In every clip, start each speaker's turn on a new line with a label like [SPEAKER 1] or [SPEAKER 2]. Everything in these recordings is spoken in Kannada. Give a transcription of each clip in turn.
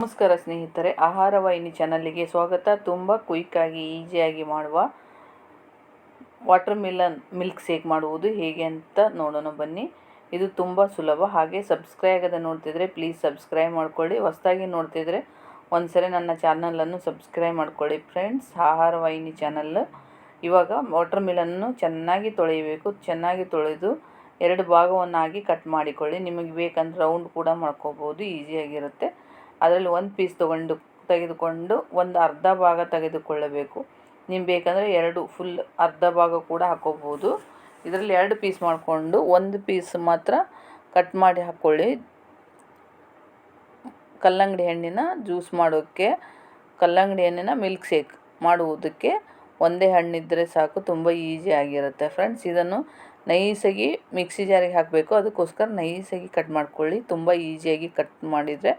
[SPEAKER 1] ನಮಸ್ಕಾರ ಸ್ನೇಹಿತರೆ, ಆಹಾರ ವಾಹಿನಿ ಚಾನಲ್ಗೆ ಸ್ವಾಗತ. ತುಂಬ ಕ್ವಿಕ್ಕಾಗಿ ಈಸಿಯಾಗಿ ಮಾಡುವ ವಾಟರ್ ಮಿಲನ್ ಮಿಲ್ಕ್ ಶೇಕ್ ಮಾಡುವುದು ಹೇಗೆ ಅಂತ ನೋಡೋಣ ಬನ್ನಿ. ಇದು ತುಂಬ ಸುಲಭ. ಹಾಗೆ ಸಬ್ಸ್ಕ್ರೈಬ್ ಆಗದೆ ನೋಡ್ತಿದ್ರೆ ಪ್ಲೀಸ್ ಸಬ್ಸ್ಕ್ರೈಬ್ ಮಾಡ್ಕೊಳ್ಳಿ. ಹೊಸದಾಗಿ ನೋಡ್ತಿದ್ರೆ ಒಂದ್ಸರಿ ನನ್ನ ಚಾನಲನ್ನು ಸಬ್ಸ್ಕ್ರೈಬ್ ಮಾಡ್ಕೊಳ್ಳಿ ಫ್ರೆಂಡ್ಸ್. ಆಹಾರ ವಾಹಿನಿ ಚಾನಲ್. ಇವಾಗ ವಾಟರ್ ಮಿಲನ್ನು ಚೆನ್ನಾಗಿ ತೊಳೆಯಬೇಕು. ಚೆನ್ನಾಗಿ ತೊಳೆದು 2 ಭಾಗವನ್ನಾಗಿ ಕಟ್ ಮಾಡಿಕೊಳ್ಳಿ. ನಿಮಗೆ ಬೇಕಂದ್ರೆ ರೌಂಡ್ ಕೂಡ ಮಾಡ್ಕೋಬೋದು, ಈಸಿಯಾಗಿರುತ್ತೆ. ಅದರಲ್ಲಿ ಒಂದು ಪೀಸ್ ತೆಗೆದುಕೊಂಡು ಒಂದು ಅರ್ಧ ಭಾಗ ತೆಗೆದುಕೊಳ್ಳಬೇಕು. ನೀವು ಬೇಕಂದರೆ 2 ಫುಲ್ ಅರ್ಧ ಭಾಗ ಕೂಡ ಹಾಕ್ಕೋಬೋದು. ಇದರಲ್ಲಿ 2 ಪೀಸ್ ಮಾಡಿಕೊಂಡು ಒಂದು ಪೀಸ್ ಮಾತ್ರ ಕಟ್ ಮಾಡಿ ಹಾಕ್ಕೊಳ್ಳಿ. ಕಲ್ಲಂಗಡಿ ಹಣ್ಣಿನ ಜ್ಯೂಸ್ ಮಾಡೋಕ್ಕೆ, ಕಲ್ಲಂಗಡಿ ಹಣ್ಣಿನ ಮಿಲ್ಕ್ ಶೇಕ್ ಮಾಡುವುದಕ್ಕೆ ಒಂದೇ ಹಣ್ಣಿದ್ದರೆ ಸಾಕು, ತುಂಬ ಈಸಿ ಆಗಿರುತ್ತೆ ಫ್ರೆಂಡ್ಸ್. ಇದನ್ನು ನೈಸಾಗಿ ಮಿಕ್ಸಿ ಜಾರಿಗೆ ಹಾಕಬೇಕು. ಅದಕ್ಕೋಸ್ಕರ ನೈಸಾಗಿ ಕಟ್ ಮಾಡ್ಕೊಳ್ಳಿ. ತುಂಬ ಈಸಿಯಾಗಿ ಕಟ್ ಮಾಡಿದರೆ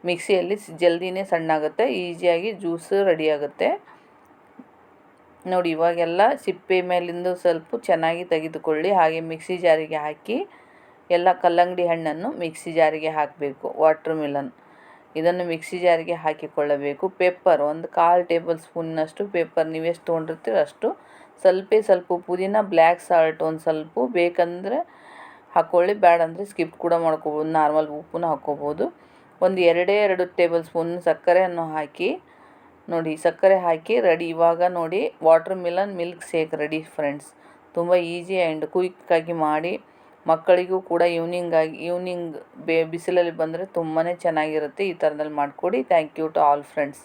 [SPEAKER 1] ಮಿಕ್ಸಿಯಲ್ಲಿ ಜಲ್ದಿನೇ ಸಣ್ಣಾಗುತ್ತೆ, ಈಸಿಯಾಗಿ ಜ್ಯೂಸು ರೆಡಿ ಆಗುತ್ತೆ. ನೋಡಿ, ಇವಾಗೆಲ್ಲ ಸಿಪ್ಪೆ ಮೇಲಿಂದ ಸ್ವಲ್ಪ ಚೆನ್ನಾಗಿ ತೆಗೆದುಕೊಳ್ಳಿ. ಹಾಗೆ ಮಿಕ್ಸಿ ಜಾರಿಗೆ ಹಾಕಿ ಎಲ್ಲ ಕಲ್ಲಂಗಡಿ ಹಣ್ಣನ್ನು ಮಿಕ್ಸಿ ಜಾರಿಗೆ ಹಾಕಬೇಕು. ವಾಟರ್ ಮಿಲನ್ ಇದನ್ನು ಮಿಕ್ಸಿ ಜಾರಿಗೆ ಹಾಕಿಕೊಳ್ಳಬೇಕು. ಪೆಪ್ಪರ್ ಒಂದು 1/4 ಟೇಬಲ್ ಸ್ಪೂನ್ನಷ್ಟು ಪೆಪ್ಪರ್, ನೀವೆಷ್ಟು ತೊಗೊಂಡಿರ್ತೀರ ಅಷ್ಟು. ಸ್ವಲ್ಪ ಪುದೀನ, ಬ್ಲ್ಯಾಕ್ ಸಾಲ್ಟ್ ಒಂದು ಸ್ವಲ್ಪ ಬೇಕಂದರೆ ಹಾಕ್ಕೊಳ್ಳಿ, ಬೇಡಂದರೆ ಸ್ಕಿಪ್ ಕೂಡ ಮಾಡ್ಕೋಬೋದು. ನಾರ್ಮಲ್ ಉಪ್ಪನ್ನ ಹಾಕ್ಕೋಬೋದು. ಒಂದು 2 ಟೇಬಲ್ ಸ್ಪೂನ್ ಸಕ್ಕರೆಯನ್ನು ಹಾಕಿ ನೋಡಿ, ಸಕ್ಕರೆ ಹಾಕಿ ರೆಡಿ. ಇವಾಗ ನೋಡಿ, watermelon milkshake ready friends. ತುಂಬ ಈಸಿ ಆ್ಯಂಡ್ ಕ್ವಿಕ್ಕಾಗಿ ಮಾಡಿ. ಮಕ್ಕಳಿಗೂ ಕೂಡ ಈವ್ನಿಂಗ್ ಬಿಸಿಲಲ್ಲಿ ಬಂದರೆ ತುಂಬಾ ಚೆನ್ನಾಗಿರುತ್ತೆ. ಈ ಥರದಲ್ಲಿ ಮಾಡಿಕೊಡಿ. Thank you to all friends.